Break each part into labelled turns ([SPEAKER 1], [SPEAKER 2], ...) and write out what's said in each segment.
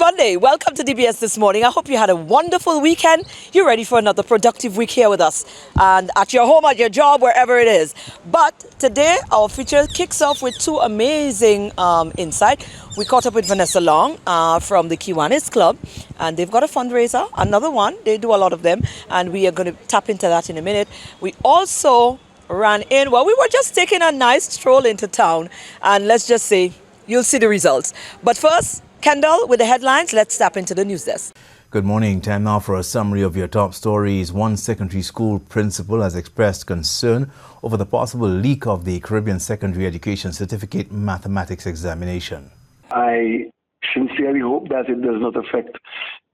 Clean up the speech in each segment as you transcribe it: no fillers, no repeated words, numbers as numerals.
[SPEAKER 1] Sunday. Welcome to DBS This Morning. I hope you had a wonderful weekend. You're ready for another productive week here with us and at your home, at your job, wherever it is. But today, our feature kicks off with two amazing insights. We caught up with Vanessa Long from the Kiwanis Club, and they've got a fundraiser, another one. They do a lot of them, and we are going to tap into that in a minute. We also ran in, we were just taking a nice stroll into town, and let's just say, you'll see the results. But first, Kendall, with the headlines, let's tap into the news desk.
[SPEAKER 2] Good morning. Time now for a summary of your top stories. One secondary school principal has expressed concern over the possible leak of the Caribbean Secondary Education Certificate Mathematics examination.
[SPEAKER 3] I sincerely hope that it does not affect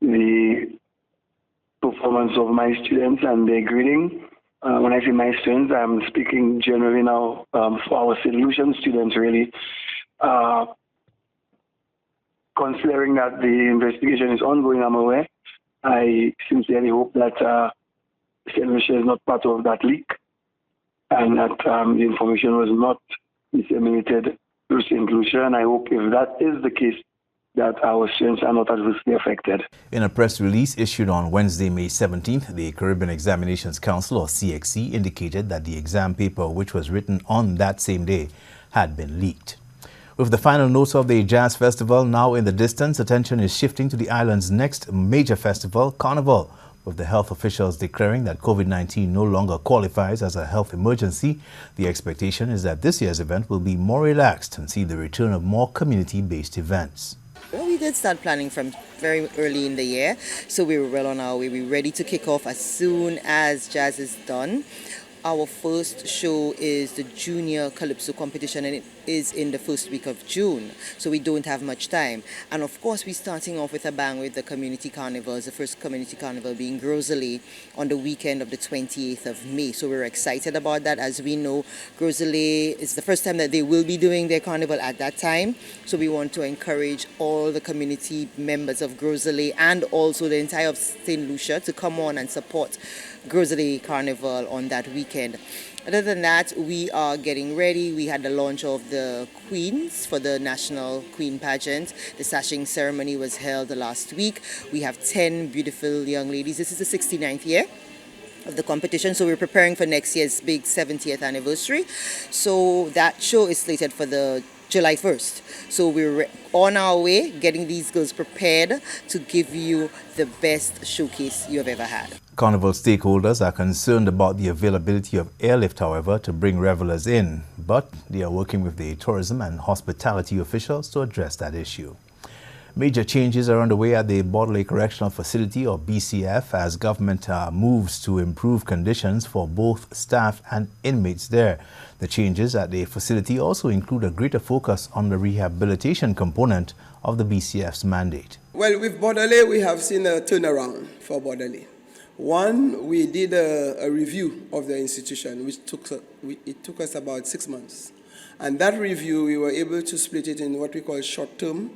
[SPEAKER 3] the performance of my students and their grading. When I say my students, I'm speaking generally now for our solution students, really. Considering that the investigation is ongoing, I'm aware. I sincerely hope that St. Lucia is not part of that leak and that the information was not disseminated through St. Lucia. And I hope if that is the case, that our students are not adversely affected.
[SPEAKER 2] In a press release issued on Wednesday, May 17th, the Caribbean Examinations Council, or CXC, indicated that the exam paper, which was written on that same day, had been leaked. With the final notes of the Jazz Festival now in the distance, attention is shifting to the island's next major festival, Carnival, with the health officials declaring that COVID-19 no longer qualifies as a health emergency. The expectation is that this year's event will be more relaxed and see the return of more community-based events.
[SPEAKER 4] Well, we did start planning from very early in the year, so we were well on our way. We're ready to kick off as soon as Jazz is done. Our first show is the Junior Calypso competition, and it is in the first week of June, so we don't have much time. And of course, we're starting off with a bang with the community carnivals, the first community carnival being Groseille on the weekend of the 28th of May. So we're excited about that. As we know, Groseille is the first time that they will be doing their carnival at that time. So we want to encourage all the community members of Groseille and also the entire of St. Lucia to come on and support Groseille Carnival on that weekend. Other than that, we are getting ready. We had the launch of the Queens for the National Queen Pageant. The sashing ceremony was held last week. We have 10 beautiful young ladies. This is the 69th year of the competition, so we're preparing for next year's big 70th anniversary. So that show is slated for the July 1st. So we're on our way, getting these girls prepared to give you the best showcase you have ever had.
[SPEAKER 2] Carnival stakeholders are concerned about the availability of airlift, however, to bring revelers in, but they are working with the tourism and hospitality officials to address that issue. Major changes are underway at the Bordelais Correctional Facility, or BCF, as government moves to improve conditions for both staff and inmates there. The changes at the facility also include a greater focus on the rehabilitation component of the BCF's mandate.
[SPEAKER 5] Well, with Bordelais, we have seen a turnaround for Bordelais. One, we did a review of the institution, which it took us about 6 months. And that review, we were able to split it in what we call short-term,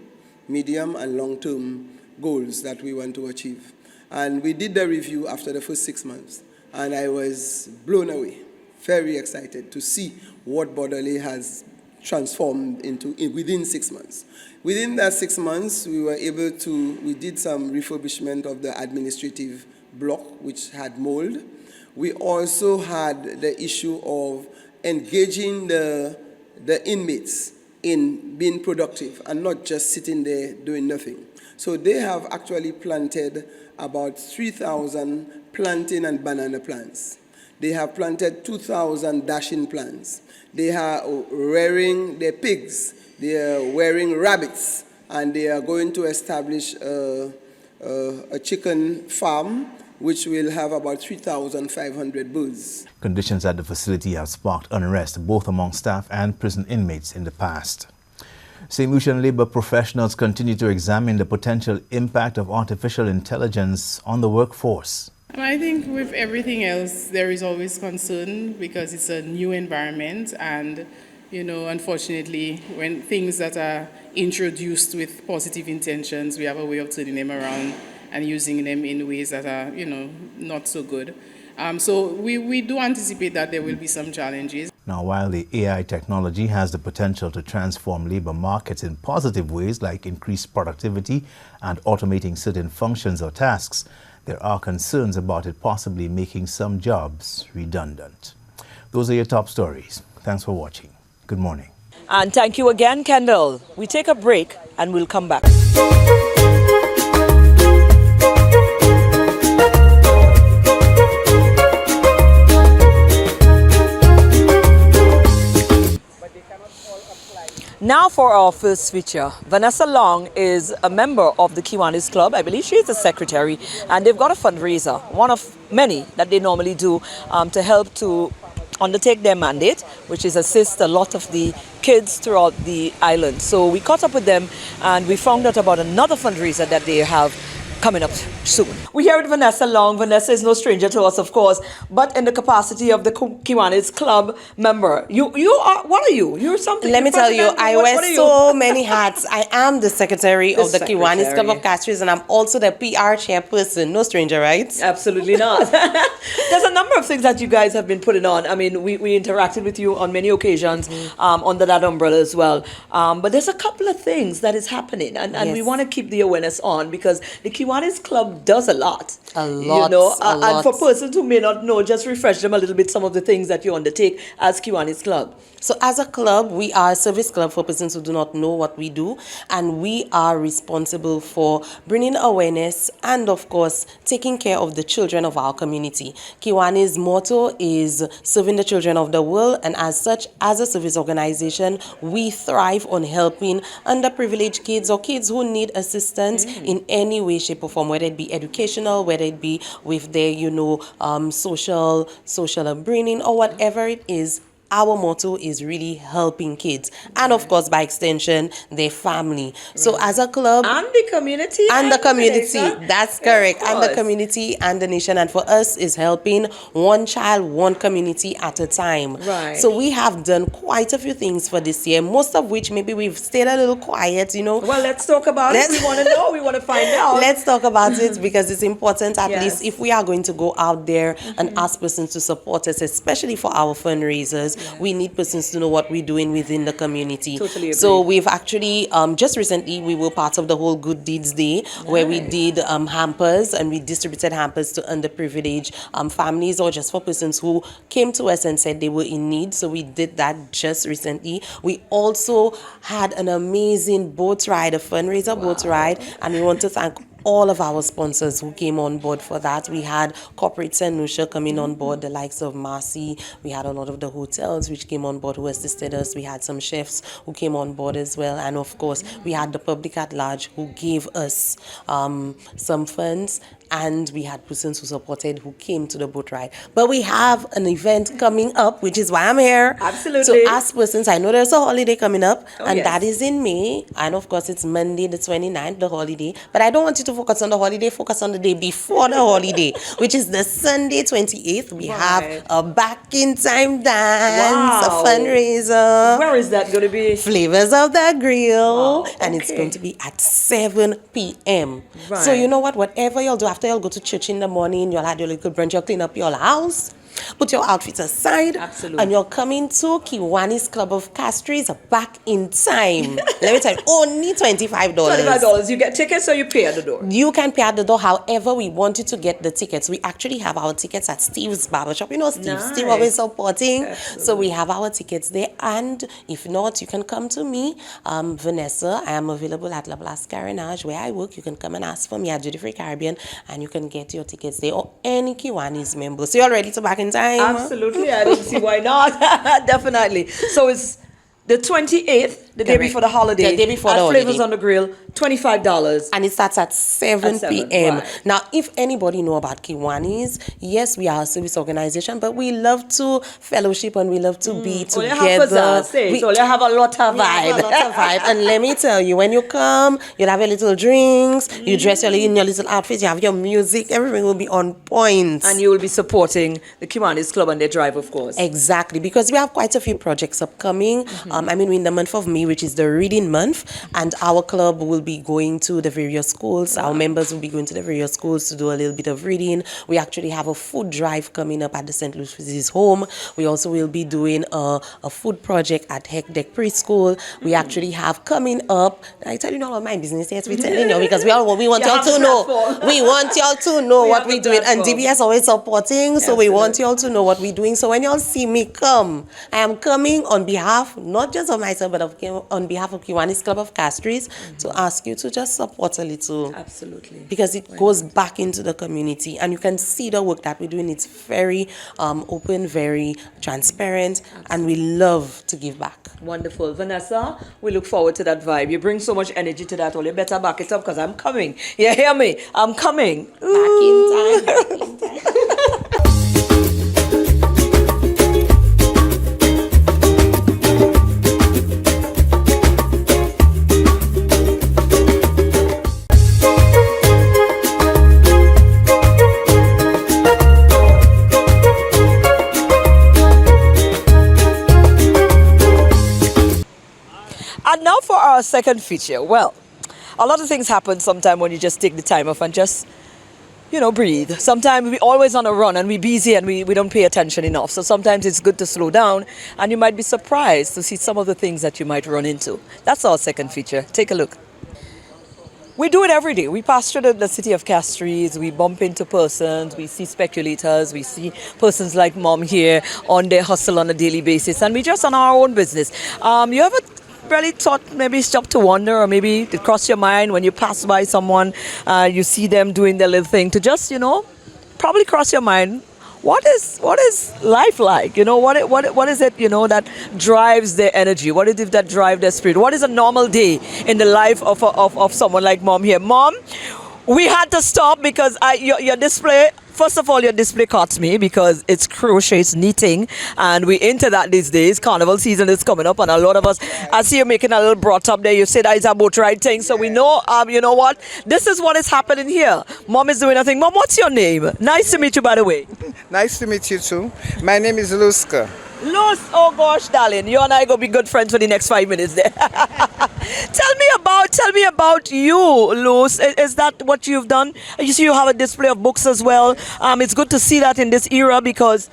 [SPEAKER 5] medium, and long-term goals that we want to achieve. And we did the review after the first 6 months, and I was blown away, very excited to see what Bordelais has transformed into within 6 months. Within that 6 months, we did some refurbishment of the administrative block, which had mold. We also had the issue of engaging the inmates in being productive and not just sitting there doing nothing. So they have actually planted about 3,000 plantain and banana plants. They have planted 2,000 dashing plants. They are rearing their pigs. They are rearing rabbits, and they are going to establish a chicken farm which will have about 3,500 birds.
[SPEAKER 2] Conditions at the facility have sparked unrest both among staff and prison inmates in the past. St. Lucian labor professionals continue to examine the potential impact of artificial intelligence on the workforce.
[SPEAKER 6] I think with everything else, there is always concern because it's a new environment, and unfortunately, when things that are introduced with positive intentions, we have a way of turning them around and using them in ways that are, not so good. So we do anticipate that there will be some challenges.
[SPEAKER 2] Now, while the AI technology has the potential to transform labor markets in positive ways like increased productivity and automating certain functions or tasks, there are concerns about it possibly making some jobs redundant. Those are your top stories. Thanks for watching. Good morning.
[SPEAKER 1] And thank you again, Kendall. We take a break and we'll come back. Now for our first feature. Vanessa Long is a member of the Kiwanis Club. I believe she is the secretary, and they've got a fundraiser, one of many that they normally do to help to undertake their mandate, which is assist a lot of the kids throughout the island. So we caught up with them and we found out about another fundraiser that they have coming up soon. We're here with Vanessa Long. Vanessa is no stranger to us, of course, but in the capacity of the Kiwanis Club member. You are, what are you? You're something.
[SPEAKER 7] Let me tell you, I wear so
[SPEAKER 1] you?
[SPEAKER 7] many hats. I am the secretary of the Kiwanis Club of Castries, and I'm also the PR chairperson. No stranger, right?
[SPEAKER 1] Absolutely not. There's a number of things that you guys have been putting on. I mean, we interacted with you on many occasions under that umbrella as well. But there's a couple of things that is happening, and
[SPEAKER 7] Yes.
[SPEAKER 1] we want to keep the awareness on because the Kiwanis Club does a lot.
[SPEAKER 7] A lot,
[SPEAKER 1] You know,
[SPEAKER 7] a lot.
[SPEAKER 1] and for persons who may not know, just refresh them a little bit some of the things that you undertake as Kiwanis Club.
[SPEAKER 7] So as a club, we are a service club for persons who do not know what we do, and we are responsible for bringing awareness and, of course, taking care of the children of our community. Kiwanis' motto is serving the children of the world, and as such, as a service organization, we thrive on helping underprivileged kids or kids who need assistance in any way, shape, or form, whether it be educational, whether it be with their, social upbringing, or whatever it is. Our motto is really helping kids, and of course, by extension, their family. So as a club
[SPEAKER 1] And the community.
[SPEAKER 7] and the community,
[SPEAKER 1] nation.
[SPEAKER 7] that's correct,
[SPEAKER 1] Of
[SPEAKER 7] and the
[SPEAKER 1] course.
[SPEAKER 7] community and the nation, and for us is helping one child, one community at a time.
[SPEAKER 1] Right.
[SPEAKER 7] So we have done quite a few things for this year, most of which maybe we've stayed a little quiet,
[SPEAKER 1] Well, let's talk about it. We want to know. We want to find out.
[SPEAKER 7] Let's talk about it because it's important, at
[SPEAKER 1] Yes.
[SPEAKER 7] least if we are going to go out there and ask persons to support us, especially for our fundraisers, we need persons to know what we're doing within the community.
[SPEAKER 1] Totally agree.
[SPEAKER 7] So we've actually, just recently, we were part of the whole Good Deeds Day where we did hampers, and we distributed hampers to underprivileged families or just for persons who came to us and said they were in need. So we did that just recently. We also had an amazing boat ride, a fundraiser boat ride, and we want to thank all of our sponsors who came on board for that. We had corporates and Lusca coming on board, the likes of Marcy. We had a lot of the hotels which came on board who assisted us. We had some chefs who came on board as well. And of course, we had the public at large who gave us some funds. And we had persons who supported, who came to the boat ride. But we have an event coming up, which is why I'm here.
[SPEAKER 1] Absolutely.
[SPEAKER 7] So ask persons, I know there's a holiday coming up, and
[SPEAKER 1] yes.
[SPEAKER 7] that is in May. And of course, it's Monday the 29th, the holiday. But I don't want you to focus on the holiday, focus on the day before the holiday, which is the Sunday 28th. We have a back in time dance,
[SPEAKER 1] Wow.
[SPEAKER 7] a fundraiser.
[SPEAKER 1] Where is that going to be?
[SPEAKER 7] Flavors of the Grill,
[SPEAKER 1] Wow,
[SPEAKER 7] and it's
[SPEAKER 1] okay.
[SPEAKER 7] going to be at 7 p.m.
[SPEAKER 1] Right.
[SPEAKER 7] So you know what? Whatever you'll do after you'll go to church in the morning, you'll have your little brunch, you'll clean up your house, put your outfits aside,
[SPEAKER 1] Absolutely.
[SPEAKER 7] and you're coming to Kiwanis Club of Castries back in time. Let me tell you, only $25.
[SPEAKER 1] $25. You get tickets or you pay at the door?
[SPEAKER 7] You can pay at the door. However, we want you to get the tickets. We actually have our tickets at Steve's Barbershop. You know, Steve
[SPEAKER 1] Nice.
[SPEAKER 7] always supporting. So we have our tickets there. And if not, you can come to me, Vanessa. I am available at La Place Carenage where I work. You can come and ask for me at Duty Free Caribbean, and you can get your tickets there, or any Kiwanis member. So you're ready to back in time?
[SPEAKER 1] Absolutely. I don't see why not. Definitely. So it's the 28th, the day
[SPEAKER 7] Correct.
[SPEAKER 1] before the holiday.
[SPEAKER 7] The day before
[SPEAKER 1] at
[SPEAKER 7] the
[SPEAKER 1] Flavors
[SPEAKER 7] holiday.
[SPEAKER 1] on the Grill, $25.
[SPEAKER 7] And it starts at 7
[SPEAKER 1] At 7,
[SPEAKER 7] p.m.
[SPEAKER 1] right.
[SPEAKER 7] Now, if anybody know about Kiwanis, yes, we are a service organization, but we love to fellowship and we love to be
[SPEAKER 1] All you
[SPEAKER 7] together.
[SPEAKER 1] have pizzazz, say it. All you have a lot of
[SPEAKER 7] We have
[SPEAKER 1] vibe.
[SPEAKER 7] a lot of vibe. And let me tell you, when you come, you'll have your little drinks, you dress in your little outfits, you have your music, everything will be on point.
[SPEAKER 1] And you will be supporting the Kiwanis Club and their drive, of course.
[SPEAKER 7] Exactly, because we have quite a few projects upcoming. I mean, in the month of May, which is the reading month, and our club will be going to the various schools. Our members will be going to the various schools to do a little bit of reading. We actually have a food drive coming up at the St. Louis home. We also will be doing a food project at Heck Deck Preschool. We actually have coming up, I tell you all of my business, yes, we're telling you, because we want y'all to know. We want y'all to know what we're doing. And DBS always supporting, so we want y'all to know what we're doing. So when y'all see me come, I am coming on behalf, not just of myself, but on behalf of Kiwanis Club of Castries, to ask you to just support a little.
[SPEAKER 1] Absolutely.
[SPEAKER 7] Because it goes back into the community, and you can see the work that we're doing. It's very open, very transparent, and we love to give back.
[SPEAKER 1] Wonderful. Vanessa, we look forward to that vibe. You bring so much energy to that. Well, you better back it up because I'm coming. You hear me? I'm coming.
[SPEAKER 7] Back in time. Back in time.
[SPEAKER 1] And now for our second feature. Well, a lot of things happen sometimes when you just take the time off and just, breathe. Sometimes we're always on a run and we're busy and we don't pay attention enough. So sometimes it's good to slow down, and you might be surprised to see some of the things that you might run into. That's our second feature. Take a look. We do it every day. We pass through the city of Castries. We bump into persons. We see speculators. We see persons like Mom here on their hustle on a daily basis. And we just on our own business. You ever really thought, maybe stop to wonder, or maybe it crossed your mind when you pass by someone, you see them doing their little thing, to just, probably cross your mind, what is life like? What is it, that drives their energy? What is it that drives their spirit? What is a normal day in the life of someone like Mom here? Mom, we had to stop because your display, first of all, your display caught me because it's crochet, it's knitting, and we're into that these days. Carnival season is coming up, and a lot of us, I see you making a little brought up there. You say that is a boat ride thing, so we know, you know what? This is what is happening here. Mom is doing a thing. Mom, what's your name? Nice to meet you, by the way.
[SPEAKER 8] Nice to meet you too. My name is Lusca.
[SPEAKER 1] Luz, oh gosh, darling, you and I gonna be good friends for the next 5 minutes there. Tell me about you, Luz. Is that what you've done? You see, you have a display of books as well. It's good to see that in this era, because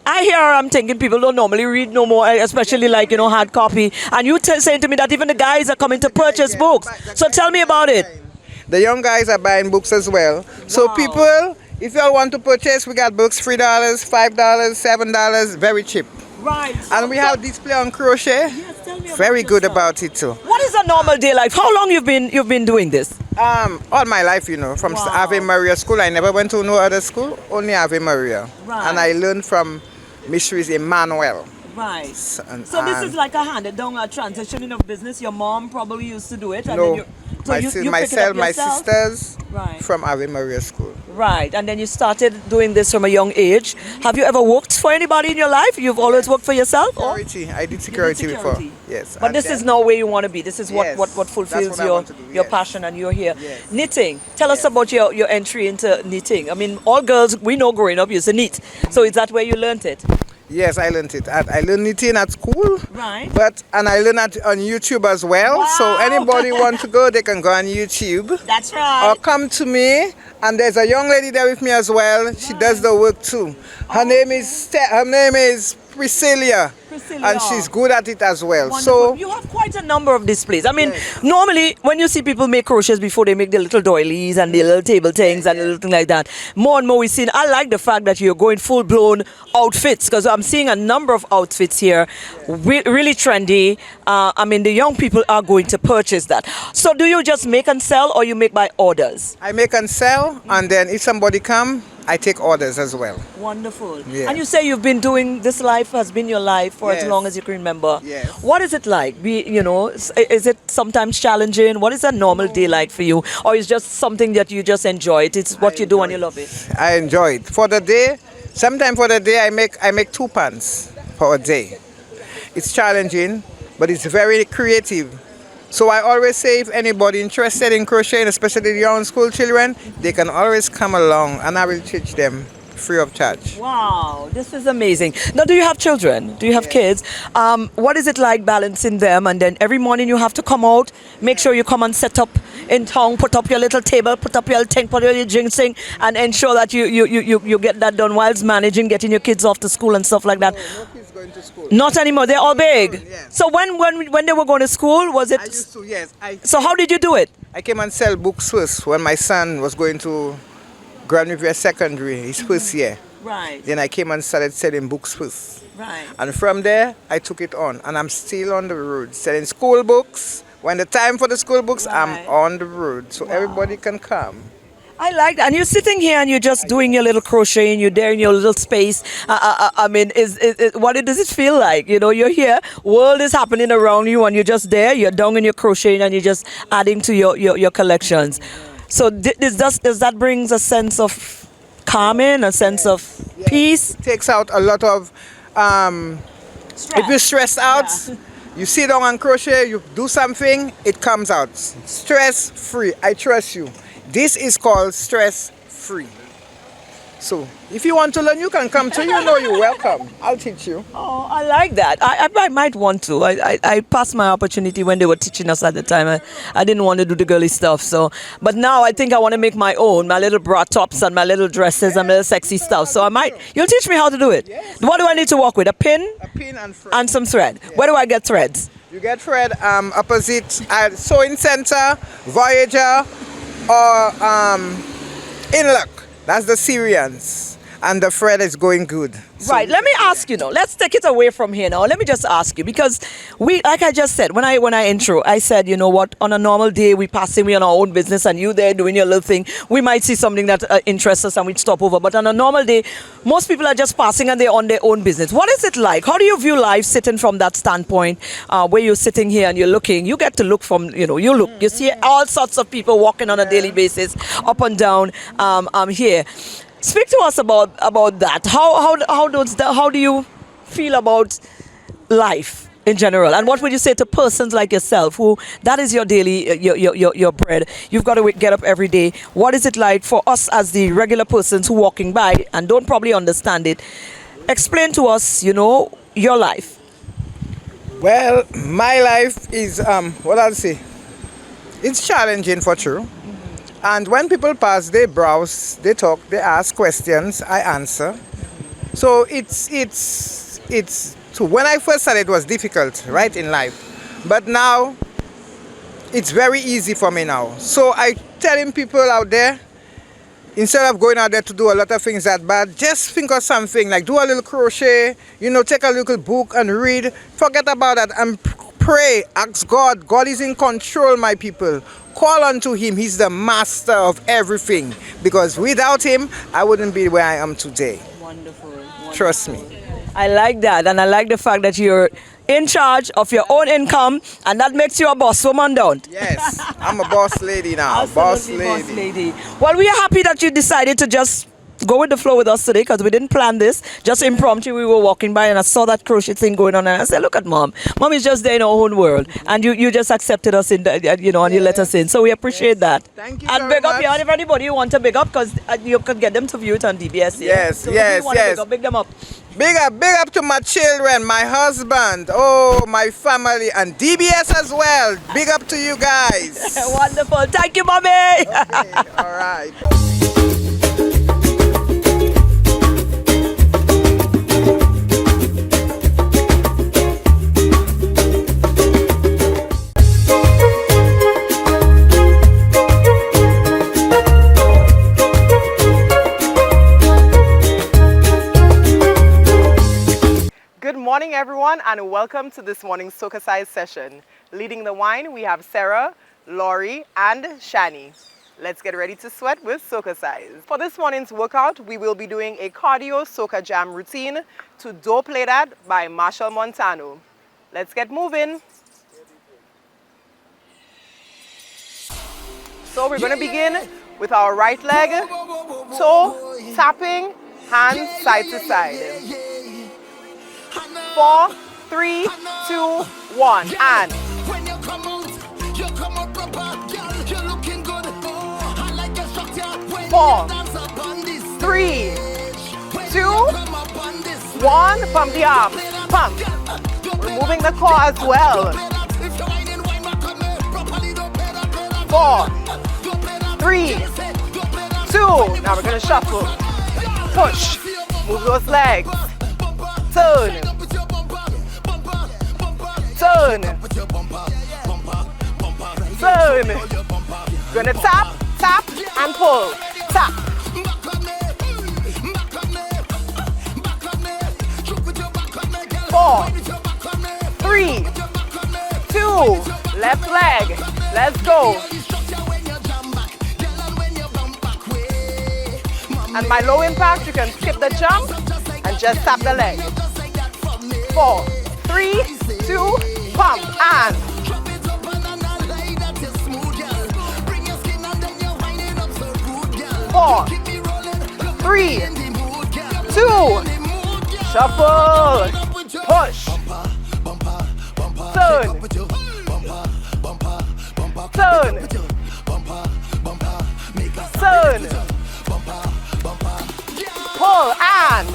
[SPEAKER 1] I'm thinking people don't normally read no more, especially hard copy. And you saying to me that even the guys are coming to purchase books. So tell me about it.
[SPEAKER 8] The young guys are buying books as well. So people, if you all want to purchase, we got books $3, $5, $7, very cheap.
[SPEAKER 1] Right.
[SPEAKER 8] And we have display on crochet.
[SPEAKER 1] Yes, tell me
[SPEAKER 8] very good
[SPEAKER 1] yourself.
[SPEAKER 8] about it too.
[SPEAKER 1] What is a normal day like? How long you've been doing this?
[SPEAKER 8] All my life, from Ave Maria school. I never went to no other school, only Ave Maria.
[SPEAKER 1] Right.
[SPEAKER 8] And I learned from Missionaries Emmanuel.
[SPEAKER 1] Right. So this is like a handed down, a transitioning of business. Your mom probably used to do it. And
[SPEAKER 8] No,
[SPEAKER 1] then you
[SPEAKER 8] myself, my
[SPEAKER 1] yourself?
[SPEAKER 8] sisters
[SPEAKER 1] Right.
[SPEAKER 8] from Ave Maria school.
[SPEAKER 1] Right, and then you started doing this from a young age. Have you ever worked for anybody in your life? You've always worked for yourself? Or?
[SPEAKER 8] Security. I did security before. Yes.
[SPEAKER 1] But
[SPEAKER 8] and
[SPEAKER 1] this
[SPEAKER 8] then-
[SPEAKER 1] is not where you want to be. This is what
[SPEAKER 8] Yes,
[SPEAKER 1] fulfills
[SPEAKER 8] that's what I
[SPEAKER 1] your
[SPEAKER 8] want to do,
[SPEAKER 1] your
[SPEAKER 8] yes.
[SPEAKER 1] passion, and you're here.
[SPEAKER 8] Yes.
[SPEAKER 1] Knitting. Tell us about your entry into knitting. I mean, all girls, we know growing up used to knit. So is that where you learned it?
[SPEAKER 8] Yes, I learned it. I learned knitting at school.
[SPEAKER 1] Right.
[SPEAKER 8] And I learned it on YouTube as well. So
[SPEAKER 1] Wow.
[SPEAKER 8] anybody want to go, they can go on YouTube.
[SPEAKER 1] That's right.
[SPEAKER 8] Or come to me. And there's a young lady there with me as well. She does the work too. Her name is Priscilla. And she's good at it as well.
[SPEAKER 1] Wonderful.
[SPEAKER 8] So
[SPEAKER 1] You have quite a number of displays. I mean, normally when you see people make crochets before they make the little doilies and the little table things and the little thing like that, more and more we see. I like the fact that you're going full-blown outfits, because I'm seeing a number of outfits here, really trendy. I mean, the young people are going to purchase that. So do you just make and sell, or you make by orders?
[SPEAKER 8] I make and sell, and then if somebody come, I take orders as well.
[SPEAKER 1] Wonderful.
[SPEAKER 8] Yeah.
[SPEAKER 1] And you say you've been doing this, life has been your life for as
[SPEAKER 8] Yes.
[SPEAKER 1] long as you can remember.
[SPEAKER 8] Yes.
[SPEAKER 1] What is it like? Is it sometimes challenging? What is a normal day like for you? Or is just something that you just enjoy it? It's what you do and you love it.
[SPEAKER 8] I enjoy it. For the day, sometimes for the day I make 2 pants for a day. It's challenging, but it's very creative. So I always say, if anybody interested in crocheting, especially the young school children, they can always come along and I will teach them free of charge.
[SPEAKER 1] Wow, this is amazing. Now, do you have children? Do you have kids? What is it like balancing them? And then every morning you have to come out, make sure you come and set up in town, put up your little table, put up your thing, put your ginseng, and ensure that you get that done whilst managing, getting your kids off to school and stuff like that.
[SPEAKER 8] No kids going to school.
[SPEAKER 1] Not anymore. They're all big.
[SPEAKER 8] Yes.
[SPEAKER 1] So when they were going to school, was it?
[SPEAKER 8] I used to, yes.
[SPEAKER 1] So how did you do it?
[SPEAKER 8] I came and sell books first when my son was going to Grand Riviera Secondary, his first year.
[SPEAKER 1] Right.
[SPEAKER 8] Then I came and started selling books first.
[SPEAKER 1] Right.
[SPEAKER 8] And from there, I took it on. And I'm still on the road selling school books. When the time for the school books,
[SPEAKER 1] Right.
[SPEAKER 8] I'm on the road. So everybody can come.
[SPEAKER 1] I like that. And you're sitting here and you're just doing your little crochet and you're there in your little space. I mean, what does it feel like? You know, you're here, world is happening around you and you're just there, you're down in your crocheting and you're just adding to your collections. So does that brings a sense of calming, a sense of peace?
[SPEAKER 8] It takes out a lot of, if you're stressed out, you sit down and crochet, you do something, it comes out. Stress free, I trust you. This is called stress free. So if you want to learn, you can come to, you're welcome. I'll teach you.
[SPEAKER 1] Oh, I like that. I might want to. I passed my opportunity when they were teaching us at the time. I didn't want to do the girly stuff. But now I think I want to make my own, my little bra tops and my little dresses and my little sexy stuff. So you'll teach me how to do it.
[SPEAKER 8] Yes.
[SPEAKER 1] What do I need to work with? A pin?
[SPEAKER 8] A pin and thread.
[SPEAKER 1] And some thread. Where do I get threads?
[SPEAKER 8] You get thread opposite Sewing Center, Voyager, or Inlock. That's the Syrians. And the thread is going good. So
[SPEAKER 1] Right. Let me ask you now. Let's take it away from here now. Let me just ask you because like I just said when I intro, I said, you know what? On a normal day, we on our own business, and you there doing your little thing. We might see something that interests us, and we'd stop over. But on a normal day, most people are just passing and they're on their own business. What is it like? How do you view life sitting from that standpoint? Where you're sitting here and you're looking, you get to look from, you see all sorts of people walking on a daily basis, up and down. Here. Speak to us about that. How do you feel about life in general? And what would you say to persons like yourself who that is your daily your bread? You've got to get up every day. What is it like for us as the regular persons who walking by and don't probably understand it? Explain to us, your life.
[SPEAKER 8] Well, my life is what I'll say. It's challenging for sure. And when people pass, they browse, they talk, they ask questions, I answer. So so when I first started, it was difficult, right, in life. But now, it's very easy for me now. So I telling people out there, instead of going out there to do a lot of things that bad, just think of something, like do a little crochet, take a little book and read. Forget about that and pray, ask God. God is in control, my people. Call unto him. He's the master of everything. Because without him, I wouldn't be where I am today.
[SPEAKER 1] Wonderful.
[SPEAKER 8] Trust me.
[SPEAKER 1] I like that, and I like the fact that you're in charge of your own income, and that makes you a boss woman, don't?
[SPEAKER 8] Yes, I'm a boss lady now. Boss
[SPEAKER 1] Absolutely,
[SPEAKER 8] lady.
[SPEAKER 1] boss lady. Well, we are happy that you decided to just go with the flow with us today because we didn't plan this. Just impromptu, we were walking by and I saw that crochet thing going on and I said, look at mom. Mom is just there in our own world. And you just accepted us in, and you let us in. So we appreciate that.
[SPEAKER 8] Thank you
[SPEAKER 1] and
[SPEAKER 8] very
[SPEAKER 1] big up
[SPEAKER 8] much.
[SPEAKER 1] here. And if anybody you want to big up, because you could get them to view it on DBS.
[SPEAKER 8] Yes,
[SPEAKER 1] so
[SPEAKER 8] yes,
[SPEAKER 1] if you want to
[SPEAKER 8] yes.
[SPEAKER 1] big them up.
[SPEAKER 8] Big up to my children, my husband, my family, and DBS as well. Big up to you guys.
[SPEAKER 1] Wonderful. Thank you, mommy.
[SPEAKER 8] Okay, all right.
[SPEAKER 9] Good morning, everyone, and welcome to this morning's SocaCize session. Leading the wine, we have Sarah, Laurie, and Shani. Let's get ready to sweat with SocaCize. For this morning's workout, we will be doing a cardio soca jam routine to Do Play That by Marshall Montano. Let's get moving. So we're going to begin with our right leg, toe, tapping, hands side to side. 4, 3, 2, 1, and 4, 3, 1, pump the arms, pump. Removing the core as well. 4, 3, 2, now we're gonna shuffle. Push, move those legs. Turn. Turn. Turn. Gonna tap, tap, and pull. Tap. Four, 3, 2, left leg. Let's go. And my low impact, you can skip the jump and just tap the leg. 4, 3, 2, pump, and 4, 3, 2, shuffle, push, turn, turn, turn, pull, and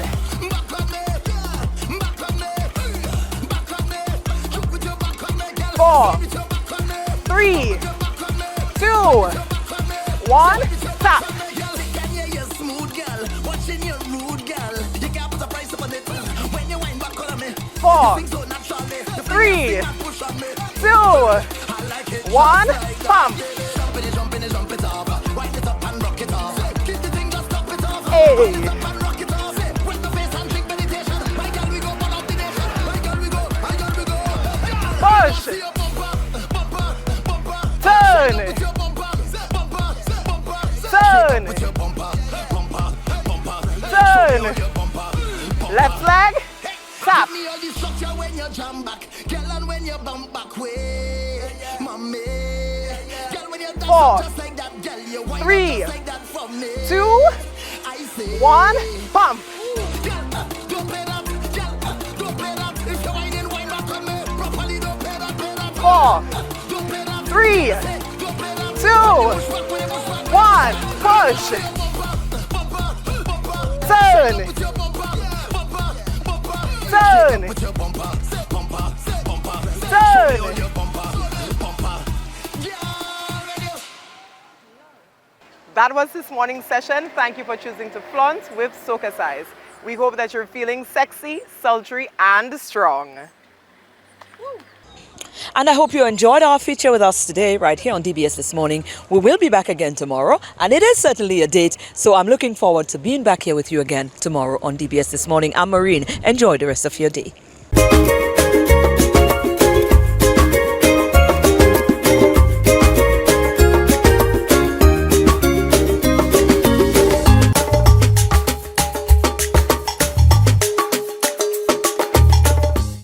[SPEAKER 9] 4, 3, 2, 1, tap. 4, 3, 2, 1, pump. Hey. Push. Turn. Turn. Turn. Left leg. Tap. 4, 3, 2, 1, pump. 4, 3, 2, 1, push. Turn. Turn. Turn. That was this morning's session. Thank you for choosing to flaunt with SocaCize. We hope that you're feeling sexy, sultry, and strong.
[SPEAKER 1] And I hope you enjoyed our feature with us today right here on DBS This Morning. We will be back again tomorrow, and it is certainly a date, so I'm looking forward to being back here with you again tomorrow on DBS This Morning. I'm Maureen. Enjoy the rest of your day.